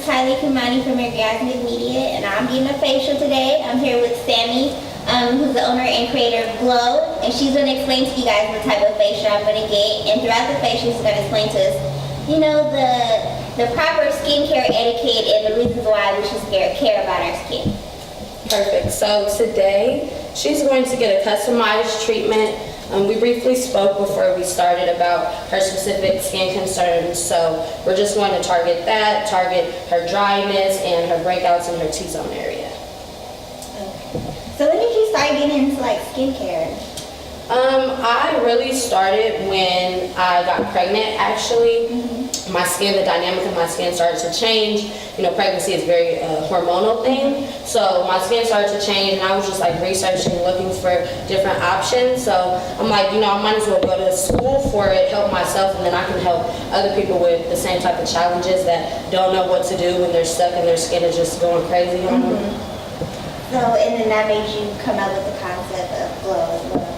Kylie Khimani from Orgasmic Media, and I'm getting a facial today. I'm here with Sammy, who's the owner and creator of Glow, and she's going to explain to you guys the type of facial I'm going to get. And throughout the facial, she's going to explain to us, you know, the proper skincare etiquette and the reasons why we should care about our skin. Perfect. So today, she's going to get a customized treatment. We briefly spoke before we started about her specific skin concerns, so we're just going to target her dryness and her breakouts in her T-zone area. Okay. So when did you start getting into like skincare? I really started when I got pregnant, actually. My skin, the dynamic of my skin started to change. You know, pregnancy is a very hormonal thing. So my skin started to change, and I was just like researching, looking for different options. So I'm like, you know, I might as well go to school for it, help myself, and then I can help other people with the same type of challenges that don't know what to do when they're stuck and their skin is just going crazy on them. So, and then that made you come up with the concept of Glow as well.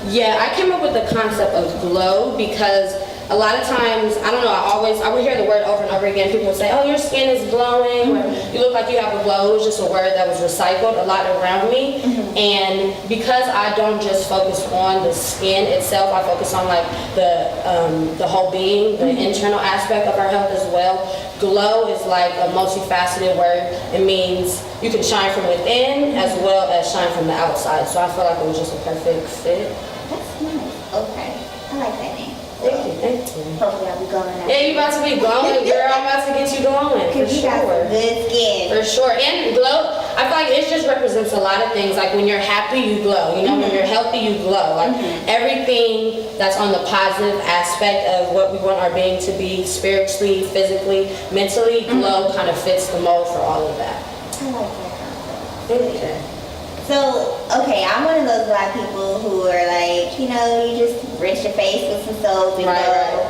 Yeah, I came up with the concept of Glow because a lot of times, I don't know, I would hear the word over and over again. People would say, oh, your skin is glowing, or you look like you have a glow. It was just a word that was recycled a lot around me. And because I don't just focus on the skin itself, I focus on like the whole being, the internal aspect of our health as well. Glow is like a multifaceted word. It means you can shine from within as well as shine from the outside. So I feel like it was just a perfect fit. That's nice. Okay. I like that name. Thank you, thank you. Hopefully I'll be glowing out. Yeah, you about to be glowing, girl. I'm about to get you glowing, for You got some sure. good skin. For sure. And glow, I feel like it just represents a lot of things. Like when you're happy, you glow. You know, when you're healthy, you glow. Like everything that's on the positive aspect of what we want our being to be, spiritually, physically, mentally, glow kind of fits the mold for all of that. I like that concept. Thank you. So, okay, I'm one of those black people who are like, you know, you just rinse your face with some soap and glow.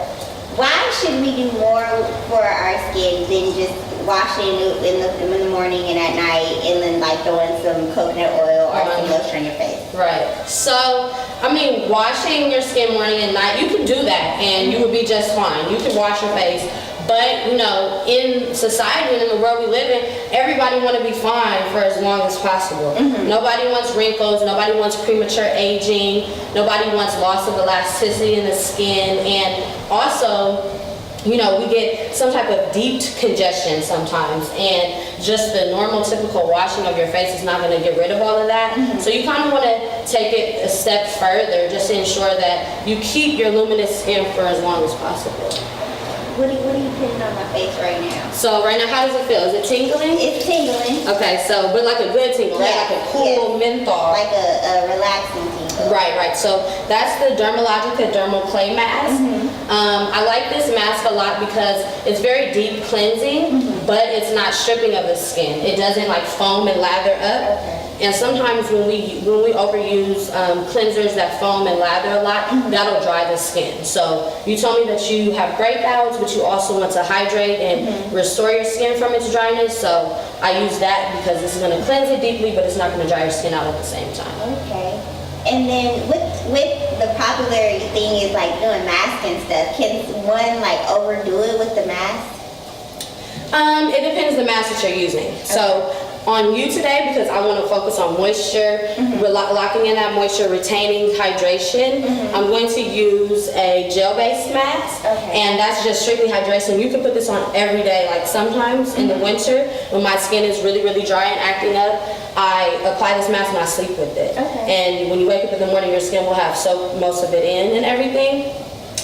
Why should we do more for our skin than just washing in the morning and at night and then like throwing some coconut oil or some lotion on your face? Right. So, I mean, washing your skin morning and night, you can do that and you would be just fine. You can wash your face. But, you know, in society and in the world we live in, everybody want to be fine for as long as possible. Nobody wants wrinkles. Nobody wants premature aging. Nobody wants loss of elasticity in the skin. And also, you know, we get some type of deep congestion sometimes. And just the normal, typical washing of your face is not going to get rid of all of that. So you kind of want to take it a step further just to ensure that you keep your luminous skin for as long as possible. What are you putting on my face right now? So right now, how does it feel? Is it tingling? It's tingling. Okay, so, but like a good tingle, right? Like a cool menthol. Like a relaxing tingle. Right. So that's the Dermalogica Dermal Clay Mask. I like this mask a lot because it's very deep cleansing, but it's not stripping of the skin. It doesn't like foam and lather up. Okay. And sometimes when we overuse cleansers that foam and lather a lot, that'll dry the skin. So you told me that you have breakouts, but you also want to hydrate and restore your skin from its dryness. So I use that because this is going to cleanse it deeply, but it's not going to dry your skin out at the same time. Okay. And then with the popular thing is like doing masks and stuff. Can one like overdo it with the mask? It depends the mask that you're using. So on you today, because I want to focus on moisture, locking in that moisture, retaining hydration, I'm going to use a gel-based mask, and that's just strictly hydration. You can put this on every day. Like sometimes in the winter, when my skin is really, really dry and acting up, I apply this mask and I sleep with it. And when you wake up in the morning, your skin will have soaked most of it in and everything.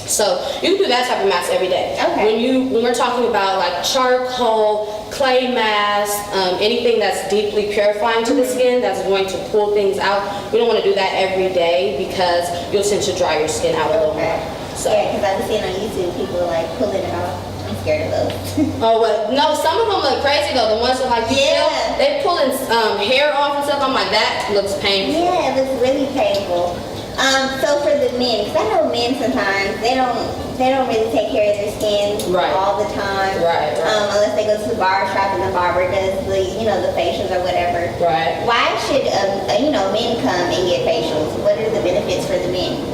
So you can do that type of mask every day. When we're talking about like charcoal, clay mask, anything that's deeply purifying to the skin, that's going to pull things out, we don't want to do that every day because you'll tend to dry your skin out a little more. So. Yeah, because I've been seeing on YouTube people like pulling it off. I'm scared of those. Oh, well, no, some of them look crazy though. The ones that like they pulling hair off and stuff. I'm like, that looks painful. Yeah, it looks really painful. So for the men, because I know men sometimes they don't really take care of their skin all the time. Unless they go to the barber shop and the barber does the the facials or whatever. Why should men come and get facials? What are the benefits for the men?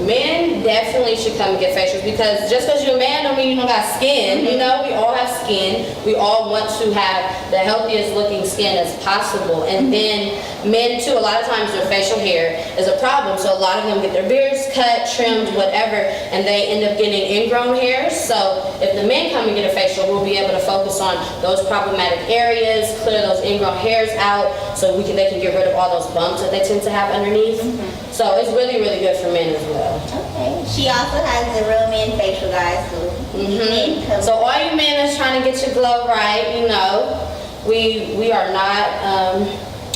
Men definitely should come and get facials because just because you're a man don't mean you don't got skin. You know, we all have skin. We all want to have the healthiest looking skin as possible. And then men too, a lot of times their facial hair is a problem. So a lot of them get their beards cut, trimmed, whatever, and they end up getting ingrown hairs. So if the men come and get a facial, we'll be able to focus on those problematic areas, clear those ingrown hairs out so they can get rid of all those bumps that they tend to have underneath. So it's really, really good for men as well. Okay. She also has the real men facial, guys. So, So all you men that's trying to get your glow right, you know, we are not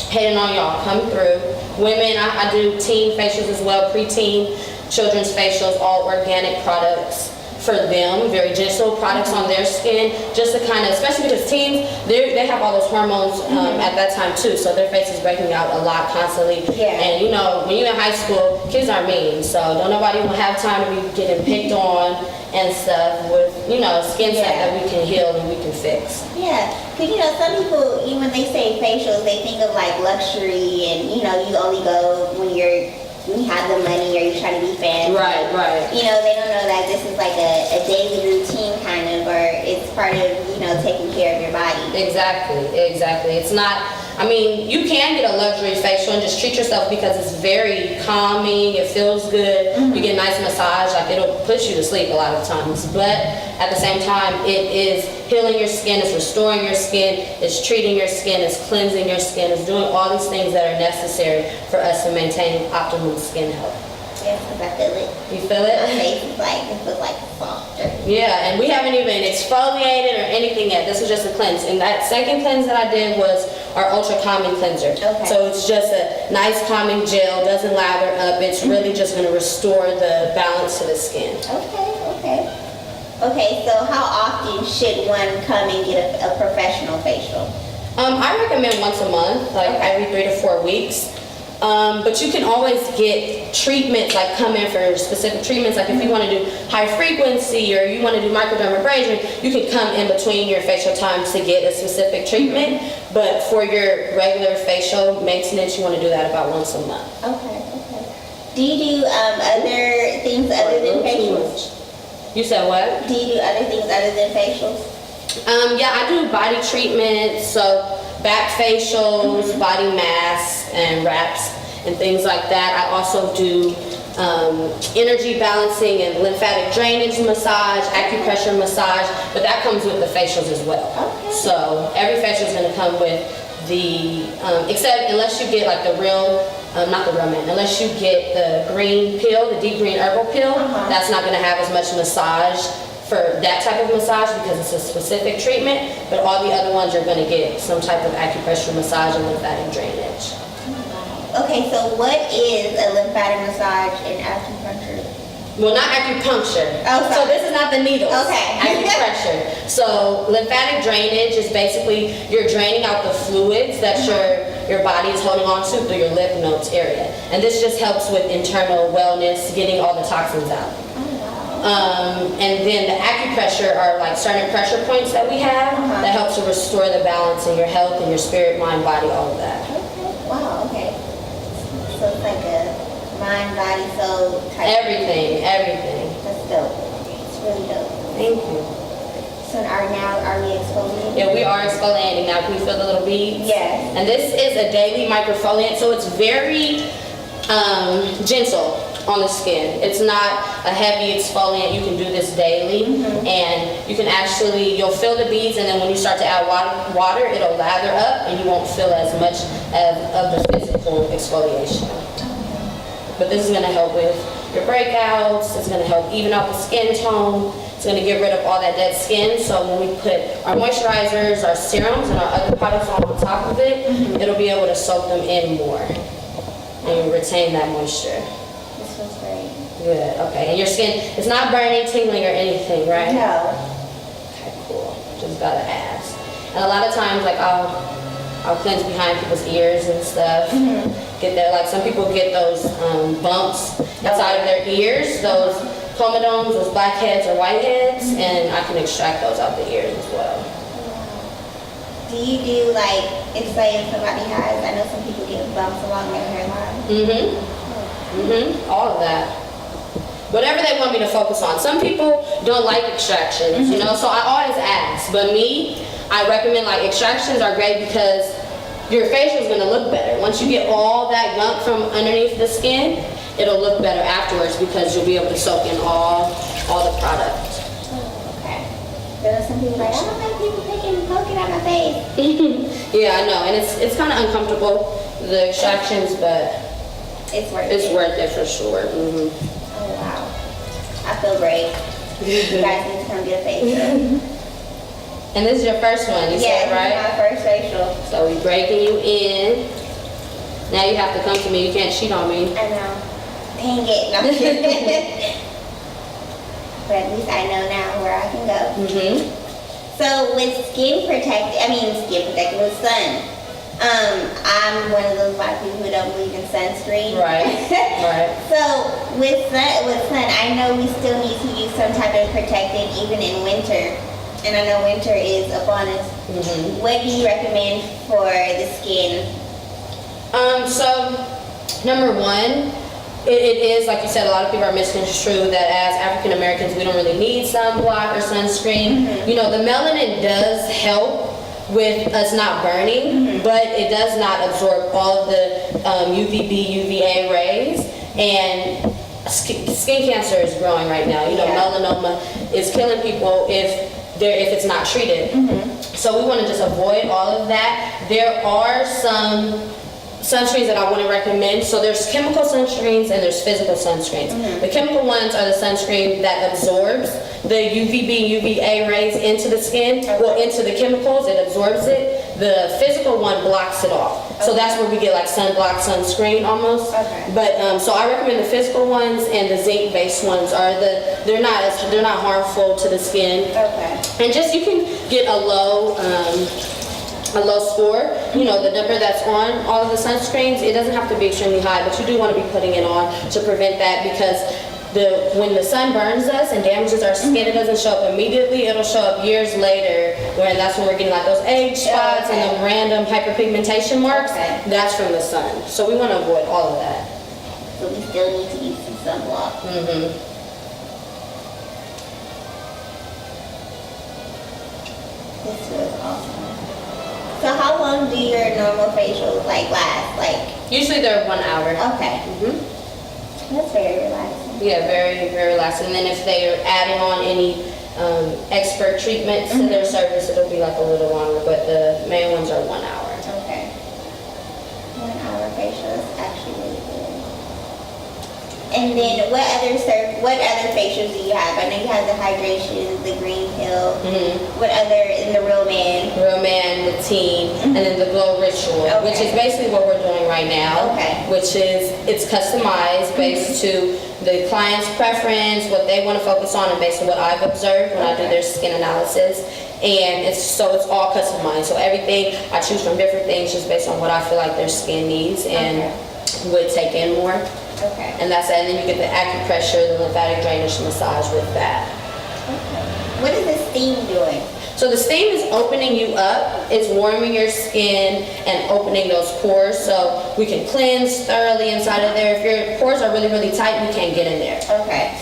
hating on y'all. Come through. Women, I do teen facials as well, preteen, children's facials, all organic products for them, very gentle products on their skin, just to kind of, especially because teens, they have all those hormones at that time too, so their face is breaking out a lot constantly. And you know, when you're in high school, kids are mean, so don't nobody will have time to be getting picked on and stuff with, you know, skin type that we can heal and we can fix. Yeah, because you know, some people, even when they say facials, they think of like luxury and, you know, you only go when you have the money or you're trying to be fancy. Right. You know, they don't know that this is like a daily routine kind of, or it's part of, you know, taking care of your body. Exactly. It's not, I mean, you can get a luxury facial and just treat yourself because it's very calming, it feels good, you get a nice massage, like it'll put you to sleep a lot of times. But at the same time, it is healing your skin, it's restoring your skin, it's treating your skin, it's cleansing your skin, it's doing all these things that are necessary for us to maintain optimal skin health. Yes, because I feel it. You feel it? My face is like, it feels like softer. Yeah, and we haven't even exfoliated or anything yet. This was just a cleanse. And that second cleanse that I did was our Ultra Calming Cleanser. Okay. So it's just a nice calming gel, doesn't lather up. It's really just going to restore the balance to the skin. Okay, so how often should one come and get a professional facial? I recommend once a month, like every 3 to 4 weeks. But you can always get treatments, like come in for specific treatments. Like if you want to do high frequency or you want to do microdermabrasion, you can come in between your facial times to get a specific treatment. But for your regular facial maintenance, you want to do that about once a month. Okay. Do you do other things other than facials? You said what? Do you do other things other than facials? Yeah, I do body treatments, so back facials, body masks, and wraps, and things like that. I also do energy balancing and lymphatic drainage massage, acupressure massage, but that comes with the facials as well. Okay. So every facial is going to come with the, except unless you get like the real, not the real man, unless you get the green pill, the deep green herbal pill, that's not going to have as much massage for that type of massage because it's a specific treatment, but all the other ones are going to get some type of acupressure massage and lymphatic drainage. Okay, so what is a lymphatic massage and acupuncture? Well, not acupuncture. Oh, sorry. So this is not the needles. Okay. Acupressure. So lymphatic drainage is basically you're draining out the fluids that your body is holding on to through your lymph nodes area. And this just helps with internal wellness, getting all the toxins out. And then the acupressure are like certain pressure points that we have that helps to restore the balance in your health and your spirit, mind, body, all of that. Wow, okay. So it's like a mind, body, soul type. Everything. That's dope. It's really dope. Thank you. So are we exfoliating? Yeah, we are exfoliating now. Can you feel the little beads? Yes. And this is a daily microfoliant, so it's very gentle on the skin. It's not a heavy exfoliant. You can do this daily, and you can actually, you'll feel the beads, and then when you start to add water, it'll lather up, and you won't feel as much of the physical exfoliation. But this is going to help with your breakouts. It's going to help even out the skin tone. It's going to get rid of all that dead skin. So when we put our moisturizers, our serums, and our other products on top of it, it'll be able to soak them in more and retain that moisture. This feels great. Good. Okay. And your skin, it's not burning, tingling, or anything, right? No. Okay, cool. Just gotta ask. And a lot of times, like I'll cleanse behind people's ears and stuff. Get there. Like some people get those bumps inside of their ears, those comedones, those blackheads or whiteheads, and I can extract those out the ears as well. Do you do like, if say if somebody has, I know some people get bumps along their hairline. All of that. whatever they want me to focus on. Some people don't like extractions, you know, so I always ask. But me, I recommend like extractions are great because your facial is going to look better. Once you get all that gunk from underneath the skin, it'll look better afterwards because you'll be able to soak in all the product. Oh, okay. There are some people like, I don't like people poking at my face. Yeah, I know, and it's kind of uncomfortable, the extractions, but it's worth it for sure. Oh wow, I feel great. You guys need to come get a facial. And this is your first one, you said, right? Yeah, this is my first facial. So we're breaking you in. Now you have to come to me. You can't cheat on me. I know. Dang it. No, I'm kidding. But at least I know now where I can go. So with skin protectant, with sun, I'm one of those black people who don't believe in sunscreen. Right. So with sun, I know we still need to use some type of protectant even in winter. And I know winter is upon us. What do you recommend for the skin? So number one, it is, like you said, a lot of people are misconstrued that as African Americans, we don't really need sunblock or sunscreen. You know, the melanin does help with us not burning, but it does not absorb all of the UVB, UVA rays. And skin cancer is growing right now. You know, melanoma is killing people if it's not treated. So we want to just avoid all of that. There are some sunscreens that I want to recommend. So there's chemical sunscreens and there's physical sunscreens. The chemical ones are the sunscreen that absorbs the UVB, UVA rays into the skin, into the chemicals, it absorbs it. The physical one blocks it off. So that's where we get like sunblock, sunscreen almost. But so I recommend the physical ones, and the zinc-based ones are they're not harmful to the skin. And just you can get a low score. You know, the number that's on all of the sunscreens, it doesn't have to be extremely high, but you do want to be putting it on to prevent that, because when the sun burns us and damages our skin, it doesn't show up immediately. It'll show up years later, that's when we're getting like those age spots and the random hyperpigmentation marks. That's from the sun. So we want to avoid all of that. So we still need to use some sunblock. This was awesome. So how long do your normal facials last? Usually they're 1 hour. Okay. That's very relaxing. Yeah, very, very relaxing. And then if they're adding on any expert treatments to their service, it'll be like a little longer, but the main ones are 1 hour. Okay. 1 hour facial is actually really good. And then what other facials do you have? I know you have the hydration, the green pill. What other, in the Real Man? Real Man, the Teen, and then the Glow Ritual, which is basically what we're doing right now. Which is, it's customized based to the client's preference, what they want to focus on, and based on what I've observed when I do their skin analysis. And it's all customized. So everything I choose from different things just based on what I feel like their skin needs and would take in more. And that's it. And then you get the acupressure, the lymphatic drainage massage with that. What is the steam doing? So the steam is opening you up. It's warming your skin and opening those pores so we can cleanse thoroughly inside of there. If your pores are really, really tight, you can't get in there.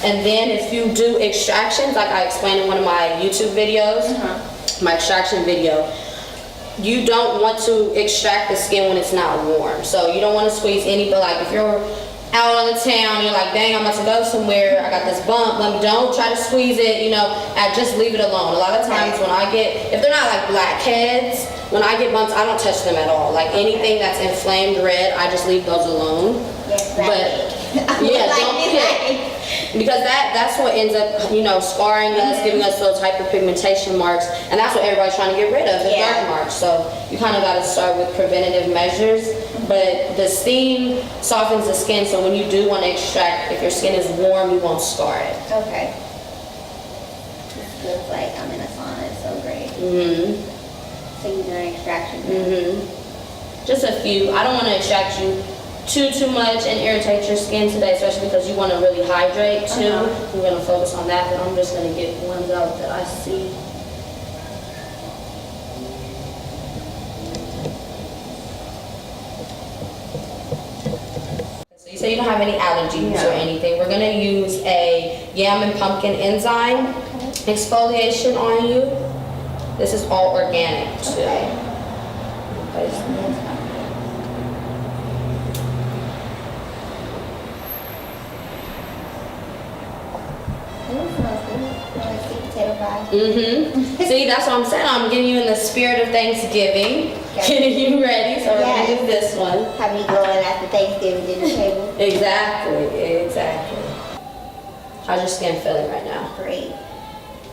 And then if you do extractions, like I explained in one of my YouTube videos, my extraction video, you don't want to extract the skin when it's not warm. So you don't want to squeeze any, but like if you're out on the town, you're like, dang, I'm about to go somewhere, I got this bump, don't try to squeeze it, I just leave it alone. A lot of times if they're not like blackheads, when I get bumps, I don't touch them at all. Like anything that's inflamed red, I just leave those alone. Don't pick. Because that's what ends up, scarring us, giving us those hyperpigmentation marks, and that's what everybody's trying to get rid of, the dark marks. So you kind of got to start with preventative measures. But the steam softens the skin, so when you do want to extract, if your skin is warm, you won't scar it. This feels like I'm in a sauna. It's so great. So you're doing extraction? Just a few. I don't want to extract you too much and irritate your skin today, especially because you want to really hydrate too. We're going to focus on that, but I'm just going to get ones out that I see. So you say you don't have any allergies or anything. We're gonna use a yam and pumpkin enzyme exfoliation on you. This is all organic too. Okay. See, that's what I'm saying. I'm getting you in the spirit of Thanksgiving, getting you ready. So we're gonna do this one. Have me going at the Thanksgiving dinner table. Exactly. How's your skin feeling right now? Great.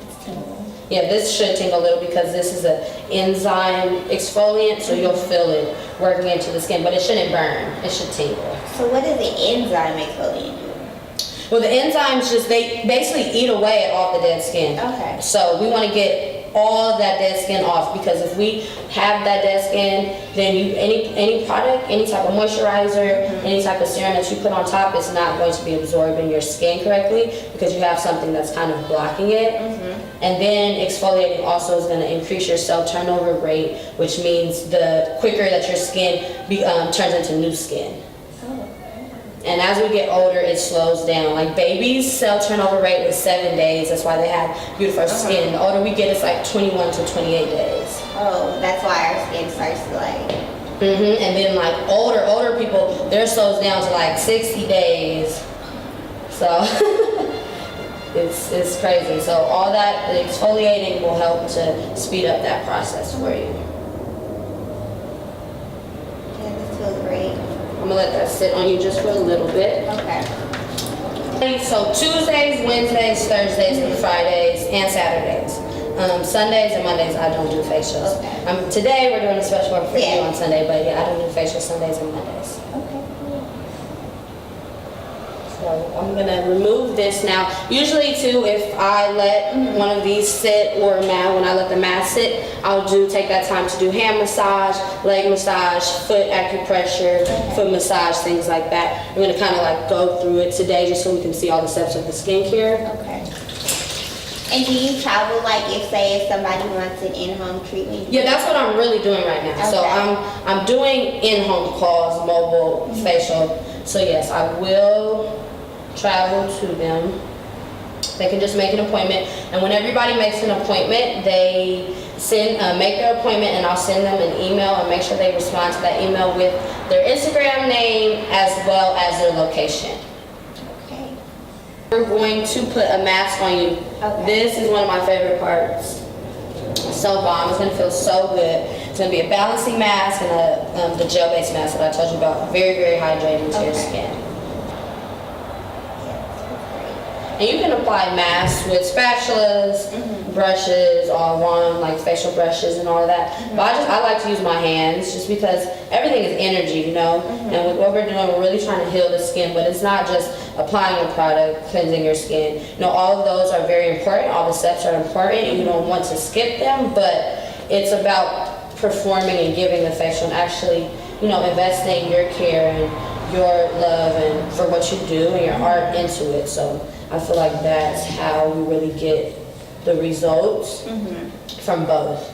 It's tingling. Yeah, this should tingle a little because this is an enzyme exfoliant, so you'll feel it working into the skin, but it shouldn't burn. It should tingle. So what does the enzyme exfoliant do? Well, the enzymes they basically eat away at all the dead skin. Okay. So we want to get all of that dead skin off, because if we have that dead skin, then any product, any type of moisturizer, any type of serum that you put on top is not going to be absorbing your skin correctly, because you have something that's kind of blocking it. And then exfoliating also is going to increase your cell turnover rate, which means the quicker that your skin turns into new skin. And as we get older, it slows down. Like babies' cell turnover rate is 7 days. That's why they have beautiful skin. The older we get, it's like 21 to 28 days. Oh, that's why our skin starts to like... And then like older people, their slows down to like 60 days. So it's crazy. So all that, the exfoliating will help to speed up that process for you. Yeah, this feels great. I'm gonna let that sit on you just for a little bit. Okay. So Tuesdays, Wednesdays, Thursdays, and Fridays, and Saturdays. Sundays and Mondays, I don't do facials. Okay. Today we're doing a special one for you on Sunday, but yeah, I don't do facials Sundays and Mondays. Okay. So I'm gonna remove this now. Usually too, if I let one of these sit, or when I let the mask sit, I'll take that time to do hand massage, leg massage, foot acupressure, foot massage, things like that. I'm gonna kind of like go through it today just so we can see all the steps of the skincare. Okay. And do you travel, like if somebody wants an in-home treatment? Yeah, that's what I'm really doing right now. So I'm doing in-home calls, mobile facial. So yes, I will travel to them. They can just make an appointment, and when everybody makes an appointment, they make their appointment, and I'll send them an email and make sure they respond to that email with their Instagram name as well as their location. Okay. We're going to put a mask on you. Okay. This is one of my favorite parts. So bomb. It's gonna feel so good. It's gonna be a balancing mask and the gel-based mask that I told you about. Very, very hydrating to your skin. And you can apply masks with spatulas, brushes, all one, like facial brushes and all of that. But I like to use my hands just because everything is energy, you know? And with what we're doing, we're really trying to heal the skin, but it's not just applying a product, cleansing your skin. You know, all of those are very important. All the steps are important, and you don't want to skip them, but it's about performing and giving the facial and actually, you know, investing your care and your love and for what you do and your art into it. So I feel like that's how we really get the results from both.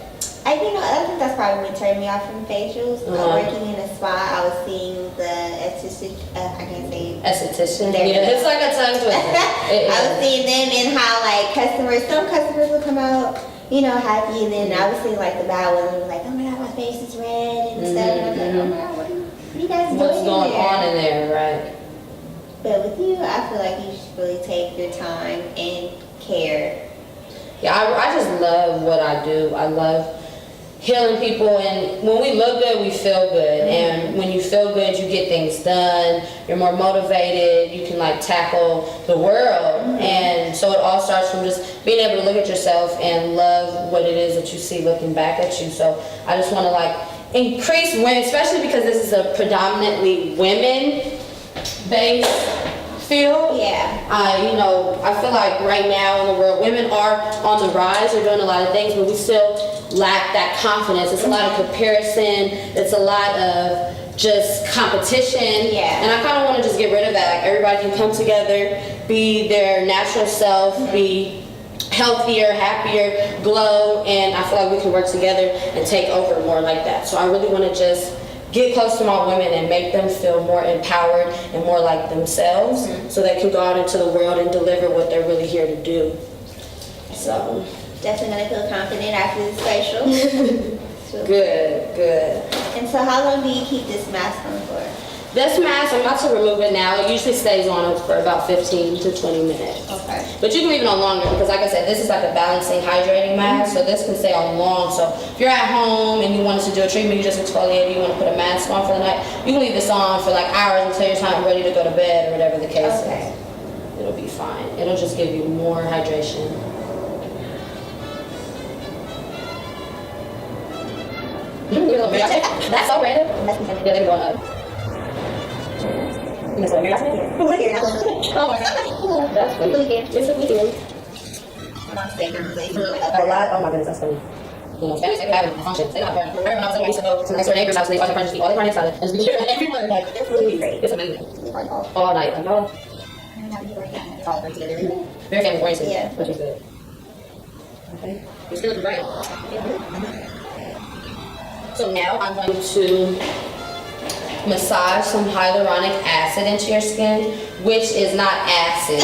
I think that's probably what turned me off from facials. Working in a spa, I was seeing the esthetician. I can't say Esthetician. Yeah, it's like a tongue twister. I was seeing them and how like some customers would come out, you know, happy, and then I was seeing like the bad ones and was like, oh my god, my face is red and stuff. And I was like, oh my god, what are you guys doing? What's going on in there, right? But with you, I feel like you should really take your time and care. Yeah, I just love what I do. I love healing people, and when we look good, we feel good. And when you feel good, you get things done. You're more motivated. You can like tackle the world. And so it all starts from just being able to look at yourself and love what it is that you see looking back at you. So I just want to like increase women, especially because this is a predominantly women-based field. Yeah. You know, I feel like right now in the world, women are on the rise. They're doing a lot of things, but we still lack that confidence. It's a lot of comparison. It's a lot of just competition. Yeah. And I kind of want to just get rid of that. Like everybody can come together, be their natural self, be healthier, happier, glow, and I feel like we can work together and take over more like that. So I really want to just get close to my women and make them feel more empowered and more like themselves, so they can go out into the world and deliver what they're really here to do. So Definitely gonna feel confident after this facial. good. And so how long do you keep this mask on for? This mask, I'm about to remove it now. It usually stays on for about 15 to 20 minutes. Okay. But you can leave it on longer because, like I said, this is like a balancing, hydrating mask, so this can stay on long. So if you're at home and you wanted to do a treatment, you just exfoliate, you want to put a mask on for the night, you can leave this on for like hours until you're time ready to go to bed or whatever the case is. It'll be fine. It'll just give you more hydration. That's so random. Yeah, they're going up. Oh my god. That's funny. It's a weekend. A lot. Oh my goodness, that's funny. You know, Spanish, they have a function. They're not burning. When I was used to go to next door neighbor's house, they watch their friends eat all their carne salad. And just be here everyone. Like, it's really great. It's amazing. All night. Like, no. All three together. Very family oriented. Yeah. Which is good. Okay. You're still looking bright. So now I'm going to massage some hyaluronic acid into your skin, which is not acid.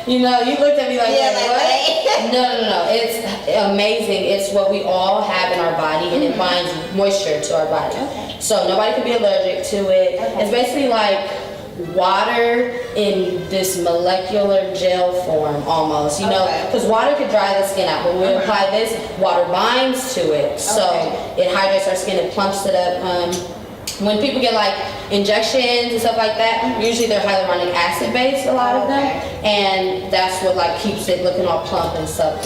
You know, you looked at me like, yeah, what? No. It's amazing. It's what we all have in our body, and it binds moisture to our body. Okay. So nobody can be allergic to it. Okay. It's basically like water in this molecular gel form almost, you know, because water could dry the skin out, but when we apply this, water binds to it, so it hydrates our skin, it plumps it up. When people get like injections and stuff like that, usually they're hyaluronic acid based, a lot of them, and that's what like keeps it looking all plump and supple.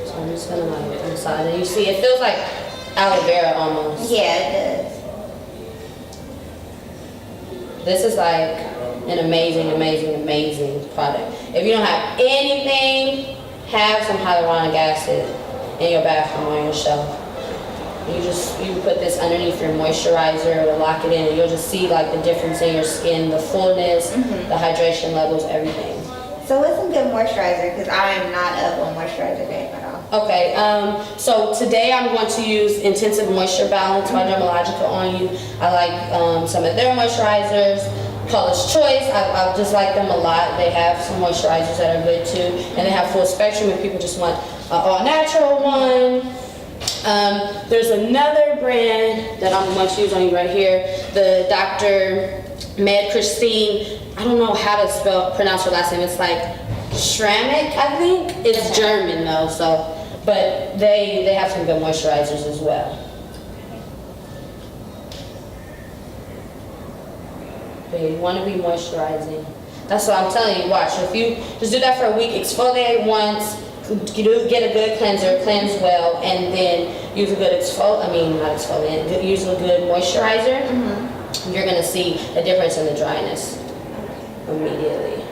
So I'm just gonna like massage it. You see, it feels like aloe vera almost. Yeah, it does. This is like an amazing product. If you don't have anything, have some hyaluronic acid in your bathroom on your shelf. You put this underneath your moisturizer to lock it in, and you'll just see like the difference in your skin, the fullness, the hydration levels, everything. So what's some good moisturizer? Because I am not up on moisturizer game at all. Okay, so today I'm going to use Intensive Moisture Balance by Dermalogica on you. I like some of their moisturizers. Paula's Choice, I just like them a lot. They have some moisturizers that are good too, and they have full spectrum if people just want an all natural one. There's another brand that I'm going to use on you right here, the Dr. Med Christine. I don't know how to pronounce her last name. It's like Schrammick, I think. It's German though, so, but they have some good moisturizers as well. But you want to be moisturizing. That's what I'm telling you. Watch. If you just do that for a week, exfoliate once, get a good cleanser, cleanse well, and then use a good use a good moisturizer. You're gonna see a difference in the dryness immediately.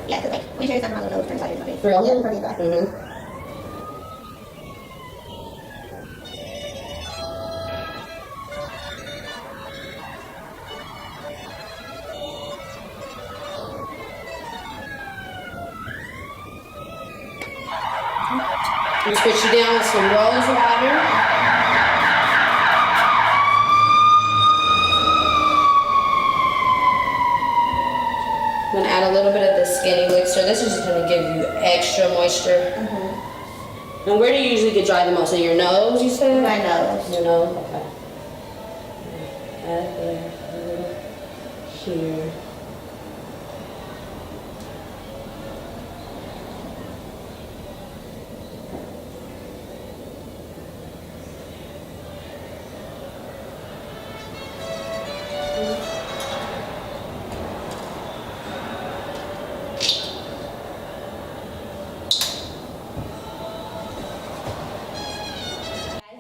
Yeah, because like, when you're on my nose, turns out your face. For real? Yeah, pretty dry. Just put you down with some rose water. I'm gonna add a little bit of the skin elixir. This is just gonna give you extra moisture. And where do you usually get dry the most? In your nose, you said? My nose. Your nose? Okay. Add there, a little here.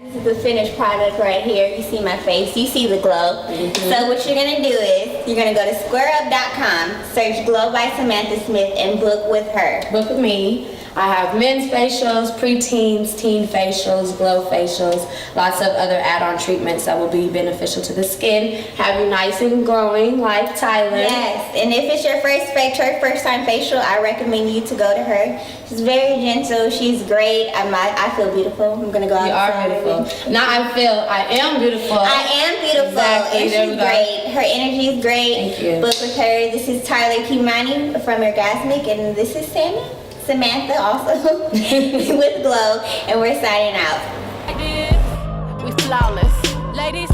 This is the finished product right here. You see my face, you see the glow. So what you're gonna do is, you're gonna go to squareup.com, search Glow by Samantha Smith, and book with her. Book with me. I have men's facials, preteens, teen facials, glow facials, lots of other add-on treatments that will be beneficial to the skin, have you nice and glowing like Tyler. Yes, and if it's your first time facial, I recommend you to go to her. She's very gentle. She's great. I feel beautiful. I'm gonna go out. You are beautiful. Now I am beautiful. I am beautiful. Exactly. And she's great. Her energy is great. Thank you. Book with her. This is Tyler Khimani from Orgasmic, and this is Samantha also with Glow, and we're signing out. We flawless. Ladies,